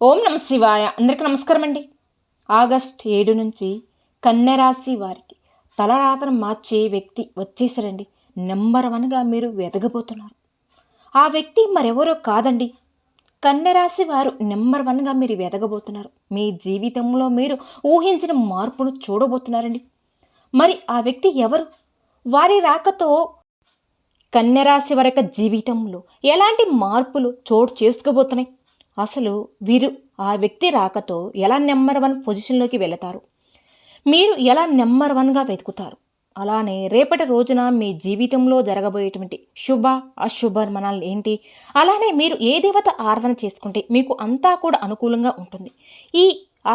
ఓం నమ శివాయ. అందరికీ నమస్కారం అండి. ఆగస్ట్ 7 నుంచి కన్యరాశి వారికి తలరాతను మార్చే వ్యక్తి వచ్చేసారండి. నెంబర్ 1గా మీరు వెదగబోతున్నారు. ఆ వ్యక్తి మరెవరో కాదండి, కన్యరాశి వారు నెంబర్ 1గా మీరు వెదగబోతున్నారు. మీ జీవితంలో మీరు ఊహించిన మార్పును చూడబోతున్నారండి. మరి ఆ వ్యక్తి ఎవరు? వారి రాకతో కన్యరాశి వారి యొక్క జీవితంలో ఎలాంటి మార్పులు చోటు చేసుకోబోతున్నాయి? అసలు వీరు ఆ వ్యక్తి రాకతో ఎలా నెంబర్ 1 పొజిషన్లోకి వెళతారు? మీరు ఎలా నెంబర్ 1గా వెతుకుతారు? అలానే రేపటి రోజున మీ జీవితంలో జరగబోయేటువంటి శుభ అశుభ ఏంటి? అలానే మీరు ఏ దేవత ఆరాధన చేసుకుంటే మీకు అంతా కూడా అనుకూలంగా ఉంటుంది? ఈ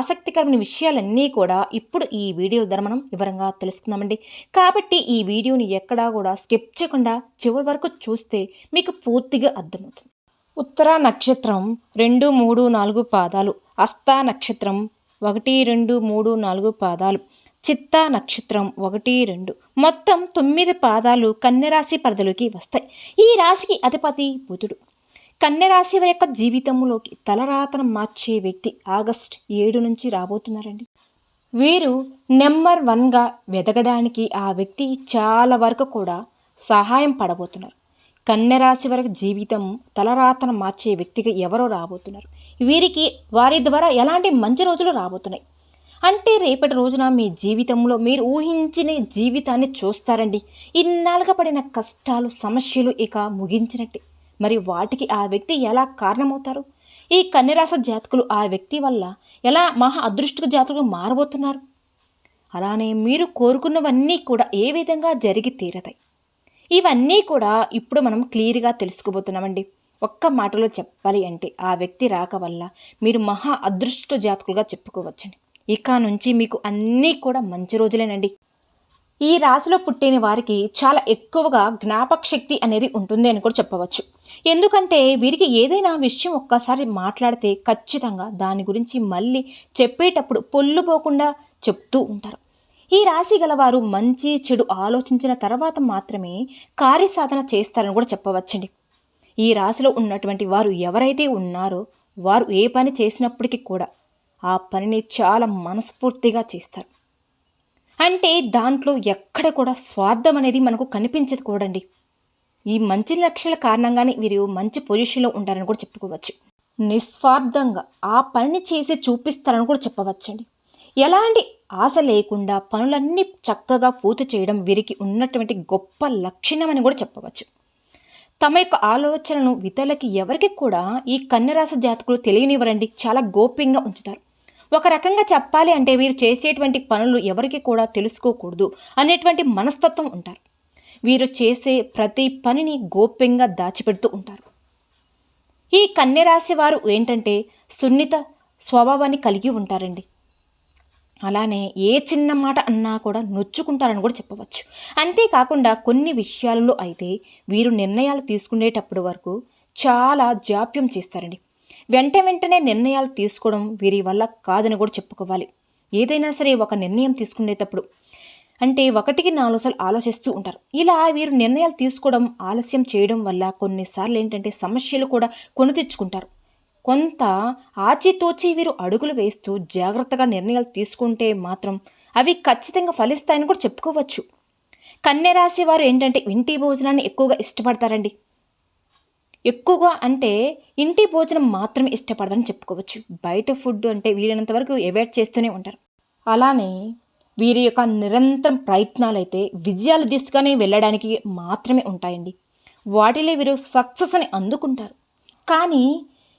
ఆసక్తికరమైన విషయాలన్నీ కూడా ఇప్పుడు ఈ వీడియో ద్వారా మనం వివరంగా తెలుసుకుందామండి. కాబట్టి ఈ వీడియోని ఎక్కడా కూడా స్కిప్ చేయకుండా చివరి వరకు చూస్తే మీకు పూర్తిగా అర్థమవుతుంది. ఉత్తర నక్షత్రం 2, 3, 4 పాదాలు, హస్త నక్షత్రం 1, 2, 3, 4 పాదాలు, చిత్తా నక్షత్రం 1, 2, మొత్తం 9 పాదాలు కన్యరాశి పరిధిలోకి వస్తాయి. ఈ రాశికి అధిపతి బుధుడు. కన్యరాశి వారి యొక్క జీవితంలోకి తలరాతను మార్చే వ్యక్తి ఆగస్ట్ 7 నుంచి రాబోతున్నారండి. వీరు నెంబర్ 1గా వెదగడానికి ఆ వ్యక్తి చాలా వరకు కూడా సహాయం పడబోతున్నారు. కన్యరాశి వారి జీవితం తలరాతను మార్చే వ్యక్తిగా ఎవరో రాబోతున్నారు. వీరికి వారి ద్వారా ఎలాంటి మంచి రోజులు రాబోతున్నాయి అంటే రేపటి రోజున మీ జీవితంలో మీరు ఊహించిన జీవితాన్ని చూస్తారండి. ఇన్నాళ్ళుగా పడిన కష్టాలు సమస్యలు ఇక ముగించినట్టే. మరి వాటికి ఆ వ్యక్తి ఎలా కారణమవుతారు? ఈ కన్యరాశి జాతకులు ఆ వ్యక్తి వల్ల ఎలా మహా అదృష్ట జాతకులు మారబోతున్నారు? అలానే మీరు కోరుకున్నవన్నీ కూడా ఏ విధంగా జరిగి తీరతాయి? ఇవన్నీ కూడా ఇప్పుడు మనం క్లియర్గా తెలుసుకోబోతున్నామండి. ఒక్క మాటలో చెప్పాలి అంటే ఆ వ్యక్తి రాక వల్ల మీరు మహా అదృష్ట జాతకులుగా చెప్పుకోవచ్చండి. ఇక నుంచి మీకు అన్నీ కూడా మంచి రోజులేనండి. ఈ రాశిలో పుట్టిన వారికి చాలా ఎక్కువగా జ్ఞాపక శక్తి అనేది ఉంటుంది అని కూడా చెప్పవచ్చు. ఎందుకంటే వీరికి ఏదైనా విషయం ఒక్కసారి మాట్లాడితే ఖచ్చితంగా దాని గురించి మళ్ళీ చెప్పేటప్పుడు పొల్లుపోకుండా చెప్తూ ఉంటారు. ఈ రాశి గలవారు మంచి చెడు ఆలోచించిన తర్వాత మాత్రమే కార్యసాధన చేస్తారని కూడా చెప్పవచ్చండి. ఈ రాశిలో ఉన్నటువంటి వారు ఎవరైతే ఉన్నారో వారు ఏ పని చేసినప్పటికీ కూడా ఆ పనిని చాలా మనస్ఫూర్తిగా చేస్తారు. అంటే దాంట్లో ఎక్కడ కూడా స్వార్థం అనేది మనకు కనిపించదు కూడండి. ఈ మంచి లక్షల కారణంగానే వీరు మంచి పొజిషన్లో ఉంటారని కూడా చెప్పుకోవచ్చు. నిస్వార్థంగా ఆ పనిని చేసి చూపిస్తారని కూడా చెప్పవచ్చండి. ఎలాంటి ఆశ లేకుండా పనులన్నీ చక్కగా పూర్తి చేయడం వీరికి ఉన్నటువంటి గొప్ప లక్షణం అని కూడా చెప్పవచ్చు. తమ యొక్క ఆలోచనను ఇతరులకి ఎవరికి కూడా ఈ కన్యరాశి జాతకులు తెలియనివ్వరండి. చాలా గోప్యంగా ఉంచుతారు. ఒక రకంగా చెప్పాలి అంటే వీరు చేసేటువంటి పనులు ఎవరికి కూడా తెలుసుకోకూడదు అనేటువంటి మనస్తత్వం ఉంటారు. వీరు చేసే ప్రతి పనిని గోప్యంగా దాచిపెడుతూ ఉంటారు. ఈ కన్యరాశి వారు ఏంటంటే సున్నిత స్వభావాన్ని కలిగి ఉంటారండి. అలానే ఏ చిన్న మాట అన్నా కూడా నొచ్చుకుంటారని కూడా చెప్పవచ్చు. అంతేకాకుండా కొన్ని విషయాలలో అయితే వీరు నిర్ణయాలు తీసుకునేటప్పుడు వరకు చాలా జాప్యం చేస్తారండి. వెంటనే నిర్ణయాలు తీసుకోవడం వీరి వల్ల కాదని కూడా చెప్పుకోవాలి. ఏదైనా సరే ఒక నిర్ణయం తీసుకునేటప్పుడు అంటే 1కి 4 సార్లు ఆలోచిస్తూ ఉంటారు. ఇలా వీరు నిర్ణయాలు తీసుకోవడం ఆలస్యం చేయడం వల్ల కొన్నిసార్లు ఏంటంటే సమస్యలు కూడా కొని తెచ్చుకుంటారు. కొంత ఆచితూచి వీరు అడుగులు వేస్తూ జాగ్రత్తగా నిర్ణయాలు తీసుకుంటే మాత్రం అవి ఖచ్చితంగా ఫలిస్తాయని కూడా చెప్పుకోవచ్చు. కన్యరాశి వారు ఏంటంటే ఇంటి భోజనాన్ని ఎక్కువగా ఇష్టపడతారండి. ఎక్కువగా అంటే ఇంటి భోజనం మాత్రమే ఇష్టపడతారని చెప్పుకోవచ్చు. బయట ఫుడ్ అంటే వీలైనంత వరకు అవాయిడ్ చేస్తూనే ఉంటారు. అలానే వీరి యొక్క నిరంతరం ప్రయత్నాలు అయితే విజయాల దిశగానే వెళ్ళడానికి మాత్రమే ఉంటాయండి. వాటిలో వీరు సక్సెస్ని అందుకుంటారు. కానీ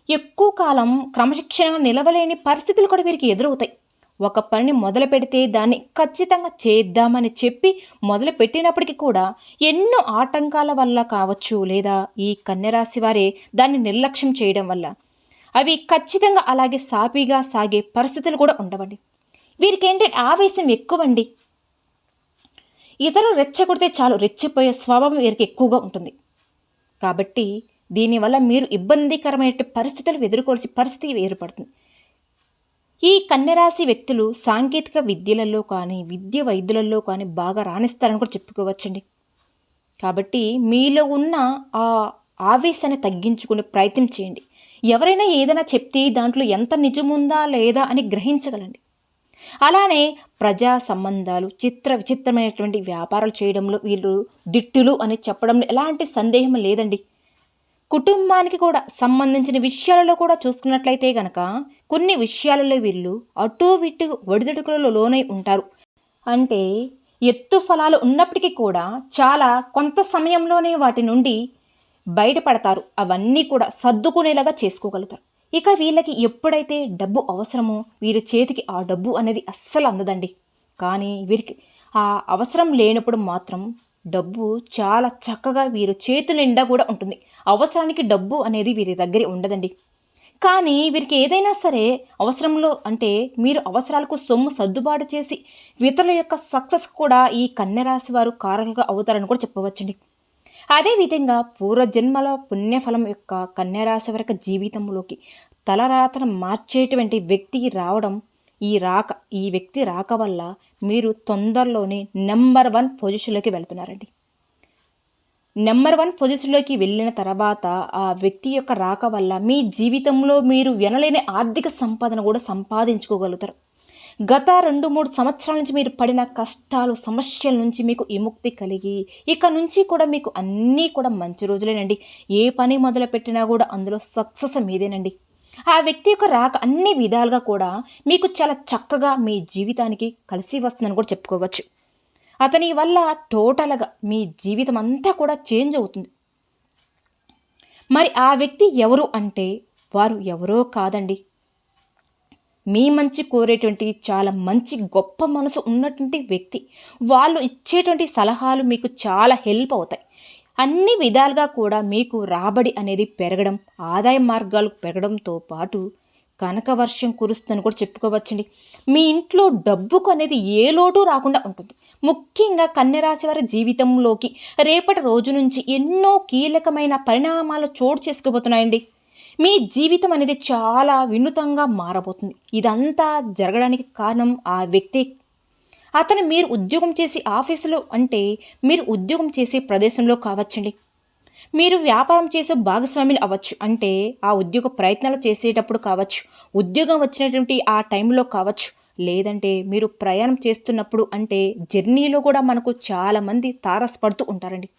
ఎక్కువ కాలం క్రమశిక్షణగా నిలవలేని పరిస్థితులు కూడా వీరికి ఎదురవుతాయి. ఒక పనిని మొదలు పెడితే దాన్ని ఖచ్చితంగా చేద్దామని చెప్పి మొదలు పెట్టినప్పటికీ కూడా ఎన్నో ఆటంకాల వల్ల కావచ్చు, లేదా ఈ కన్యరాశి వారే దాన్ని నిర్లక్ష్యం చేయడం వల్ల అవి ఖచ్చితంగా అలాగే సాఫీగా సాగే పరిస్థితులు కూడా ఉండవండి. వీరికి ఏంటంటే ఆవేశం ఎక్కువండి. ఇతరులు రెచ్చగొడితే చాలు రెచ్చిపోయే స్వభావం వీరికి ఎక్కువగా ఉంటుంది. కాబట్టి దీనివల్ల మీరు ఇబ్బందికరమైన పరిస్థితులు ఎదుర్కోవాల్సిన పరిస్థితి ఏర్పడుతుంది. ఈ కన్యరాశి వ్యక్తులు సాంకేతిక విద్యలలో కానీ విద్య వైద్యులలో కానీ బాగా రాణిస్తారని కూడా చెప్పుకోవచ్చండి. కాబట్టి మీలో ఉన్న ఆ ఆవేశాన్ని తగ్గించుకునే ప్రయత్నం చేయండి. ఎవరైనా ఏదైనా చెప్తే దాంట్లో ఎంత నిజముందా లేదా అని గ్రహించగలండి. అలానే ప్రజా సంబంధాలు, విచిత్రమైనటువంటి వ్యాపారాలు చేయడంలో వీళ్ళు దిట్టులు అని చెప్పడంలో ఎలాంటి సందేహం లేదండి. కుటుంబానికి కూడా సంబంధించిన విషయాలలో కూడా చూసుకున్నట్లయితే గనక కొన్ని విషయాలలో వీళ్ళు అటు ఇటు ఒడిదుడుకులలో లోనై ఉంటారు. అంటే ఎత్తు ఫలాలు ఉన్నప్పటికీ కూడా చాలా కొంత సమయంలోనే వాటి నుండి బయటపడతారు. అవన్నీ కూడా సర్దుకునేలాగా చేసుకోగలుగుతారు. ఇక వీళ్ళకి ఎప్పుడైతే డబ్బు అవసరమో వీరి చేతికి ఆ డబ్బు అనేది అస్సలు అందదండి. కానీ వీరికి ఆ అవసరం లేనప్పుడు మాత్రం డబ్బు చాలా చక్కగా వీరి చేతుల నిండా కూడా ఉంటుంది. అవసరానికి డబ్బు అనేది వీరి దగ్గర ఉండదండి. కానీ వీరికి ఏదైనా సరే అవసరంలో అంటే మీరు అవసరాలకు సొమ్ము సర్దుబాటు చేసి ఇతరుల యొక్క సక్సెస్ కూడా ఈ కన్యరాశి వారు కారకులుగా అవుతారని కూడా చెప్పవచ్చండి. అదేవిధంగా పూర్వజన్మల పుణ్యఫలం యొక్క కన్యరాశి వరకు జీవితంలోకి తలరాతను మార్చేటువంటి వ్యక్తి రావడం, ఈ వ్యక్తి రాక వల్ల మీరు తొందరలోనే నెంబర్ 1 పొజిషన్లోకి వెళ్తున్నారండి. నెంబర్ 1 పొజిషన్లోకి వెళ్ళిన తర్వాత ఆ వ్యక్తి యొక్క రాక వల్ల మీ జీవితంలో మీరు వినలేని ఆర్థిక సంపాదన కూడా సంపాదించుకోగలుగుతారు. గత 2-3 సంవత్సరాల నుంచి మీరు పడిన కష్టాలు, సమస్యల నుంచి మీకు విముక్తి కలిగి ఇక నుంచి కూడా మీకు అన్నీ కూడా మంచి రోజులేనండి. ఏ పని మొదలుపెట్టినా కూడా అందులో సక్సెస్ మీదేనండి. ఆ వ్యక్తి యొక్క రాక అన్ని విధాలుగా కూడా మీకు చాలా చక్కగా మీ జీవితానికి కలిసి వస్తుందని కూడా చెప్పుకోవచ్చు. అతని వల్ల టోటల్గా మీ జీవితం అంతా కూడా చేంజ్ అవుతుంది. మరి ఆ వ్యక్తి ఎవరు అంటే వారు ఎవరో కాదండి, మీ మంచి కోరేటువంటి చాలా మంచి గొప్ప మనసు ఉన్నటువంటి వ్యక్తి. వాళ్ళు ఇచ్చేటువంటి సలహాలు మీకు చాలా హెల్ప్ అవుతాయి. అన్ని విధాలుగా కూడా మీకు రాబడి అనేది పెరగడం, ఆదాయ మార్గాలు పెరగడంతో పాటు కనక వర్షం కురుస్తుందని కూడా చెప్పుకోవచ్చండి. మీ ఇంట్లో డబ్బుకు అనేది ఏ లోటు రాకుండా ఉంటుంది. ముఖ్యంగా కన్యరాశి వారి జీవితంలోకి రేపటి రోజు నుంచి ఎన్నో కీలకమైన పరిణామాలు చోటు చేసుకోబోతున్నాయండి. మీ జీవితం అనేది చాలా వినూతంగా మారబోతుంది. ఇదంతా జరగడానికి కారణం ఆ వ్యక్తి. అతను మీరు ఉద్యోగం చేసే ఆఫీసులో అంటే మీరు ఉద్యోగం చేసే ప్రదేశంలో కావచ్చండి. మీరు వ్యాపారం చేసే భాగస్వాములు అవ్వచ్చు, అంటే ఆ ఉద్యోగ ప్రయత్నాలు చేసేటప్పుడు కావచ్చు, ఉద్యోగం వచ్చినటువంటి ఆ టైంలో కావచ్చు, లేదంటే మీరు ప్రయాణం చేస్తున్నప్పుడు అంటే జర్నీలో కూడా మనకు చాలామంది తారసపడుతూ ఉంటారండి.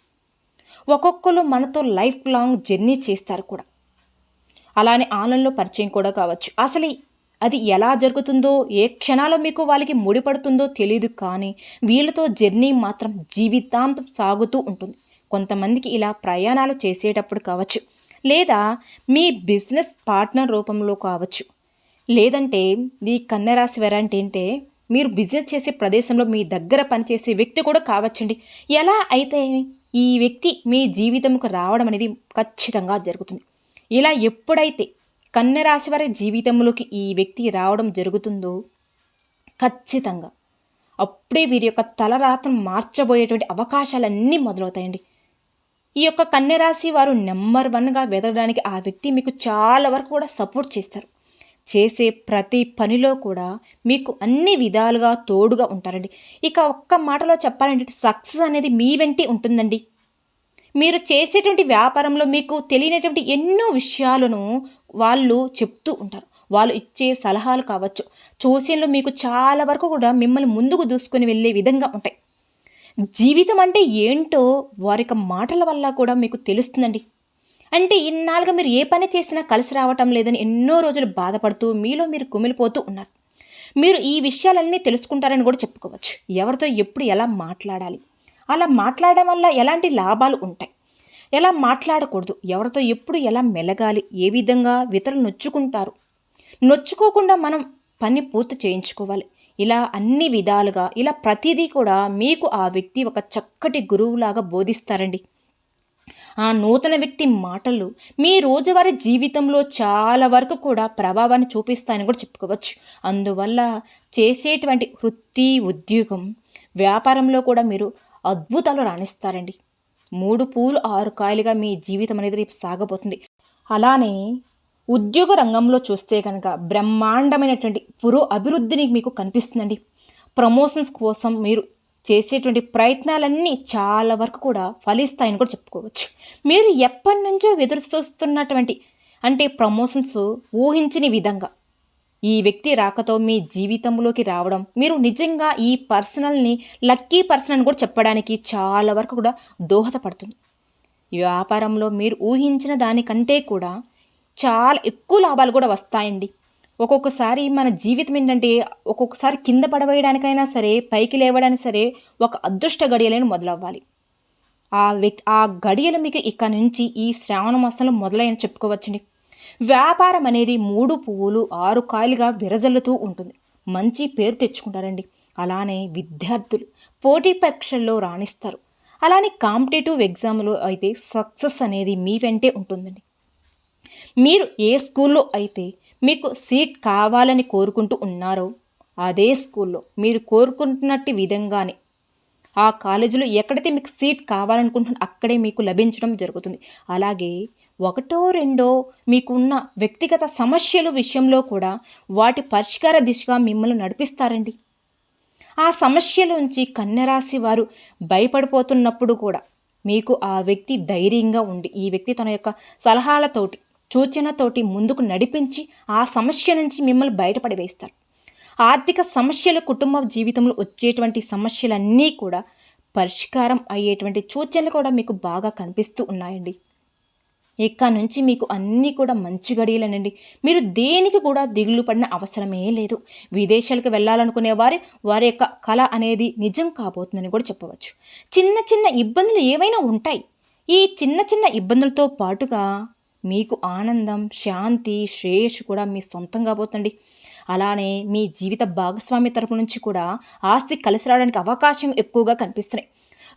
ఒక్కొక్కరు మనతో లైఫ్ లాంగ్ జర్నీ చేస్తారు కూడా. అలానే ఆన్లైన్లో పరిచయం కూడా కావచ్చు. అసలు అది ఎలా జరుగుతుందో, ఏ క్షణాల్లో మీకు వాళ్ళకి ముడిపడుతుందో తెలియదు, కానీ వీళ్ళతో జర్నీ మాత్రం జీవితాంతం సాగుతూ ఉంటుంది. కొంతమందికి ఇలా ప్రయాణాలు చేసేటప్పుడు కావచ్చు, లేదా మీ బిజినెస్ పార్ట్నర్ రూపంలో కావచ్చు, లేదంటే ఈ కన్యరాశి వారు అంటే మీరు బిజినెస్ చేసే ప్రదేశంలో మీ దగ్గర పనిచేసే వ్యక్తి కూడా కావచ్చండి. ఎలా అయితే ఈ వ్యక్తి మీ జీవితంకు రావడం అనేది ఖచ్చితంగా జరుగుతుంది. ఇలా ఎప్పుడైతే కన్యరాశి వారి జీవితంలోకి ఈ వ్యక్తి రావడం జరుగుతుందో ఖచ్చితంగా అప్పుడే వీరి యొక్క తలరాతను మార్చబోయేటువంటి అవకాశాలన్నీ మొదలవుతాయండి. ఈ యొక్క కన్యరాశి వారు నెంబర్ 1గా వెదగడానికి ఆ వ్యక్తి మీకు చాలా వరకు కూడా సపోర్ట్ చేస్తారు. చేసే ప్రతి పనిలో కూడా మీకు అన్ని విధాలుగా తోడుగా ఉంటారండి. ఇక ఒక్క మాటలో చెప్పాలంటే సక్సెస్ అనేది మీ వెంటే ఉంటుందండి. మీరు చేసేటువంటి వ్యాపారంలో మీకు తెలియనటువంటి ఎన్నో విషయాలను వాళ్ళు చెప్తూ ఉంటారు. వాళ్ళు ఇచ్చే సలహాలు కావచ్చు, సూచనలు మీకు చాలా వరకు కూడా మిమ్మల్ని ముందుకు దూసుకొని వెళ్ళే విధంగా ఉంటాయి. జీవితం అంటే ఏంటో వారి యొక్క మాటల వల్ల కూడా మీకు తెలుస్తుందండి. అంటే ఇన్నాళ్ళుగా మీరు ఏ పని చేసినా కలిసి రావటం లేదని ఎన్నో రోజులు బాధపడుతూ మీలో మీరు కుమిలిపోతూ ఉన్నారు. మీరు ఈ విషయాలన్నీ తెలుసుకుంటారని కూడా చెప్పుకోవచ్చు. ఎవరితో ఎప్పుడు ఎలా మాట్లాడాలి, అలా మాట్లాడడం వల్ల ఎలాంటి లాభాలు ఉంటాయి, ఎలా మాట్లాడకూడదు, ఎవరితో ఎప్పుడు ఎలా మెలగాలి, ఏ విధంగా ఇతరులు నొచ్చుకోకుండా మనం పని పూర్తి చేయించుకోవాలి. ఇలా అన్ని విధాలుగా ఇలా ప్రతిదీ కూడా మీకు ఆ వ్యక్తి ఒక చక్కటి గురువులాగా బోధిస్తారండి. ఆ నూతన వ్యక్తి మాటలు మీ రోజువారీ జీవితంలో చాలా వరకు కూడా ప్రభావాన్ని చూపిస్తాయని కూడా చెప్పుకోవచ్చు. అందువల్ల చేసేటువంటి వృత్తి, ఉద్యోగం, వ్యాపారంలో కూడా మీరు అద్భుతాలు రాణిస్తారండి. 3 పూలు 6 కాయలుగా మీ జీవితం అనేది రేపు సాగబోతుంది. అలానే ఉద్యోగ రంగంలో చూస్తే కనుక బ్రహ్మాండమైనటువంటి అభివృద్ధిని మీకు కనిపిస్తుందండి. ప్రమోషన్స్ కోసం మీరు చేసేటువంటి ప్రయత్నాలన్నీ చాలా వరకు కూడా ఫలిస్తాయని కూడా చెప్పుకోవచ్చు. మీరు ఎప్పటి నుంచో ఎదురు చూస్తున్నటువంటి అంటే ప్రమోషన్స్ ఊహించని విధంగా ఈ వ్యక్తి రాకతో మీ జీవితంలోకి రావడం, మీరు నిజంగా ఈ పర్సనల్ని లక్కీ పర్సన్ అని కూడా చెప్పడానికి చాలా వరకు కూడా దోహదపడుతుంది. వ్యాపారంలో మీరు ఊహించిన దానికంటే కూడా చాలా ఎక్కువ లాభాలు కూడా వస్తాయండి. ఒక్కొక్కసారి మన జీవితం ఏంటంటే ఒక్కొక్కసారి కింద పడవేయడానికైనా సరే, పైకి లేవడానికి సరే ఒక అదృష్ట గడియలను మొదలవ్వాలి. ఆ గడియలు మీకు ఇక నుంచి ఈ శ్రావణ మాసంలో మొదలైన చెప్పుకోవచ్చండి. వ్యాపారం అనేది 3 పువ్వులు 6 కాయలుగా విరజల్లుతూ ఉంటుంది. మంచి పేరు తెచ్చుకుంటారండి. అలానే విద్యార్థులు పోటీ పరీక్షల్లో రాణిస్తారు. అలానే కాంపిటేటివ్ ఎగ్జామ్లో అయితే సక్సెస్ అనేది మీ వెంటే ఉంటుందండి. మీరు ఏ స్కూల్లో అయితే మీకు సీట్ కావాలని కోరుకుంటూ ఉన్నారో అదే స్కూల్లో మీరు కోరుకుంటున్నట్టు విధంగానే ఆ కాలేజీలో ఎక్కడైతే మీకు సీట్ కావాలనుకుంటున్నారో అక్కడే మీకు లభించడం జరుగుతుంది. అలాగే ఒకటో రెండో మీకున్న వ్యక్తిగత సమస్యల విషయంలో కూడా వాటి పరిష్కార దిశగా మిమ్మల్ని నడిపిస్తారండి. ఆ సమస్యల నుంచి కన్యరాశి వారు భయపడిపోతున్నప్పుడు కూడా మీకు ఆ వ్యక్తి ధైర్యంగా ఉండి ఈ వ్యక్తి తన యొక్క సలహాలతోటి సూచనతోటి ముందుకు నడిపించి ఆ సమస్య నుంచి మిమ్మల్ని బయటపడివేస్తారు. ఆర్థిక సమస్యలు కుటుంబ జీవితంలో వచ్చేటువంటి సమస్యలన్నీ కూడా పరిష్కారం అయ్యేటువంటి సూచనలు కూడా మీకు బాగా కనిపిస్తూ ఉన్నాయండి. ఇక నుంచి మీకు అన్నీ కూడా మంచి గడియలేనండి. మీరు దేనికి కూడా దిగులు పడిన అవసరమే లేదు. విదేశాలకు వెళ్ళాలనుకునే వారి యొక్క కళ అనేది నిజం కాబోతుందని కూడా చెప్పవచ్చు. చిన్న చిన్న ఇబ్బందులు ఏవైనా ఉంటాయి. ఈ చిన్న చిన్న ఇబ్బందులతో పాటుగా మీకు ఆనందం, శాంతి, శ్రేయస్సు కూడా మీ సొంతం కాబోతుంది. అలానే మీ జీవిత భాగస్వామి తరపు నుంచి కూడా ఆస్తి కలిసి రావడానికి అవకాశం ఎక్కువగా కనిపిస్తున్నాయి.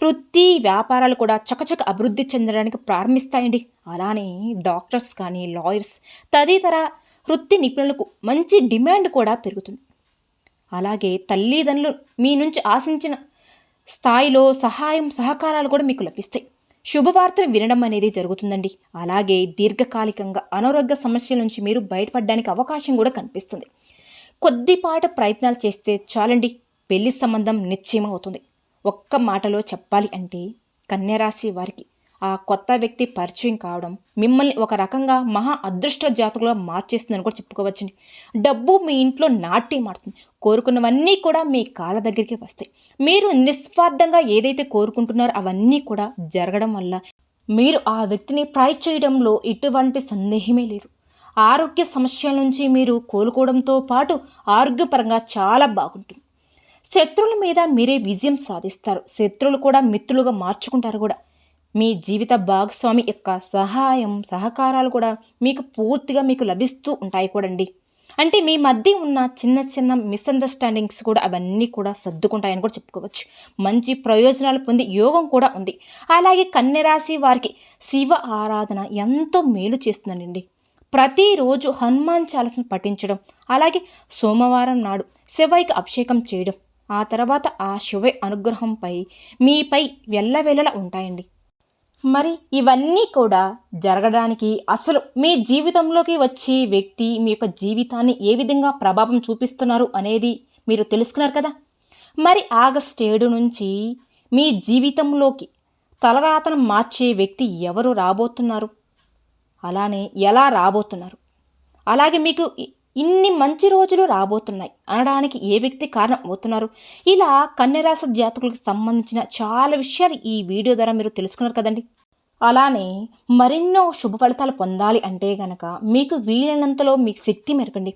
వృత్తి వ్యాపారాలు కూడా చకచక అభివృద్ధి చెందడానికి ప్రారంభిస్తాయండి. అలానే డాక్టర్స్ కానీ, లాయర్స్ తదితర వృత్తి నిపుణులకు మంచి డిమాండ్ కూడా పెరుగుతుంది. అలాగే తల్లిదండ్రులు మీ నుంచి ఆశించిన స్థాయిలో సహాయం సహకారాలు కూడా మీకు లభిస్తాయి. శుభవార్తలు వినడం అనేది జరుగుతుందండి. అలాగే దీర్ఘకాలికంగా అనారోగ్య సమస్యల నుంచి మీరు బయటపడడానికి అవకాశం కూడా కనిపిస్తుంది. కొద్దిపాటి ప్రయత్నాలు చేస్తే చాలండి, పెళ్లి సంబంధం నిశ్చయం అవుతుంది. ఒక్క మాటలో చెప్పాలి అంటే కన్యరాశి వారికి ఆ కొత్త వ్యక్తి పరిచయం కావడం మిమ్మల్ని ఒక రకంగా మహా అదృష్ట జాతకులుగా మార్చేస్తుందని కూడా చెప్పుకోవచ్చండి. డబ్బు మీ ఇంట్లో నాట్యం ఆడుతుంది. కోరుకున్నవన్నీ కూడా మీ కాళ్ళ దగ్గరికి వస్తాయి. మీరు నిస్వార్థంగా ఏదైతే కోరుకుంటున్నారో అవన్నీ కూడా జరగడం వల్ల మీరు ఆ వ్యక్తిని ప్రాయ్ చేయడంలో ఎటువంటి సందేహమే లేదు. ఆరోగ్య సమస్యల నుంచి మీరు కోలుకోవడంతో పాటు ఆరోగ్యపరంగా చాలా బాగుంటుంది. శత్రువుల మీద మీరే విజయం సాధిస్తారు. శత్రువులు కూడా మిత్రులుగా మార్చుకుంటారు కూడా. మీ జీవిత భాగస్వామి యొక్క సహాయం సహకారాలు కూడా మీకు పూర్తిగా మీకు లభిస్తూ ఉంటాయి కూడండి. అంటే మీ మధ్య ఉన్న చిన్న చిన్న మిస్అండర్స్టాండింగ్స్ కూడా అవన్నీ కూడా సర్దుకుంటాయని కూడా చెప్పుకోవచ్చు. మంచి ప్రయోజనాలు పొంది యోగం కూడా ఉంది. అలాగే కన్యరాశి వారికి శివ ఆరాధన ఎంతో మేలు చేస్తుందండి. ప్రతిరోజు హనుమాన్ చాలీసాను పఠించడం, అలాగే సోమవారం నాడు శివయ్యకి అభిషేకం చేయడం, ఆ తర్వాత ఆ శివ అనుగ్రహంపై మీపై వెళ్ళవేళలా ఉంటాయండి. మరి ఇవన్నీ కూడా జరగడానికి అసలు మీ జీవితంలోకి వచ్చే వ్యక్తి మీ యొక్క జీవితాన్ని ఏ విధంగా ప్రభావం చూపిస్తున్నారు అనేది మీరు తెలుసుకున్నారు కదా. మరి ఆగస్టు 7 నుంచి మీ జీవితంలోకి తలరాతను మార్చే వ్యక్తి ఎవరు రాబోతున్నారు, అలానే ఎలా రాబోతున్నారు, అలాగే మీకు ఇన్ని మంచి రోజులు రాబోతున్నాయి అనడానికి ఏ వ్యక్తి కారణం అవుతున్నారు, ఇలా కన్యరాశి జాతకులకు సంబంధించిన చాలా విషయాలు ఈ వీడియో ద్వారా మీరు తెలుసుకున్నారు కదండి. అలానే మరెన్నో శుభ ఫలితాలు పొందాలి అంటే గనక మీకు వీలైనంతలో మీకు శక్తి మెరకండి.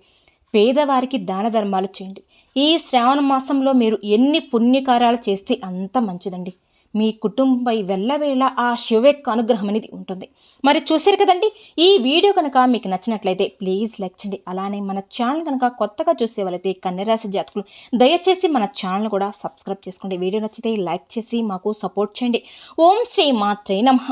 పేదవారికి దాన ధర్మాలు చేయండి. ఈ శ్రావణ మాసంలో మీరు ఎన్ని పుణ్యకార్యాలు చేస్తే అంత మంచిదండి. మీ కుటుంబంపై వెళ్ళవేళ ఆ శివ యొక్క అనుగ్రహం అనేది ఉంటుంది. మరి చూసారు కదండి. ఈ వీడియో కనుక మీకు నచ్చినట్లయితే ప్లీజ్ లైక్ చేయండి. అలానే మన ఛానల్ కనుక కొత్తగా చూసే వాళ్ళైతే కన్యరాశి జాతకులు దయచేసి మన ఛానల్ కూడా సబ్స్క్రైబ్ చేసుకోండి. వీడియో నచ్చితే లైక్ చేసి మాకు సపోర్ట్ చేయండి. ఓం శ్రీ మాత్రే నమః.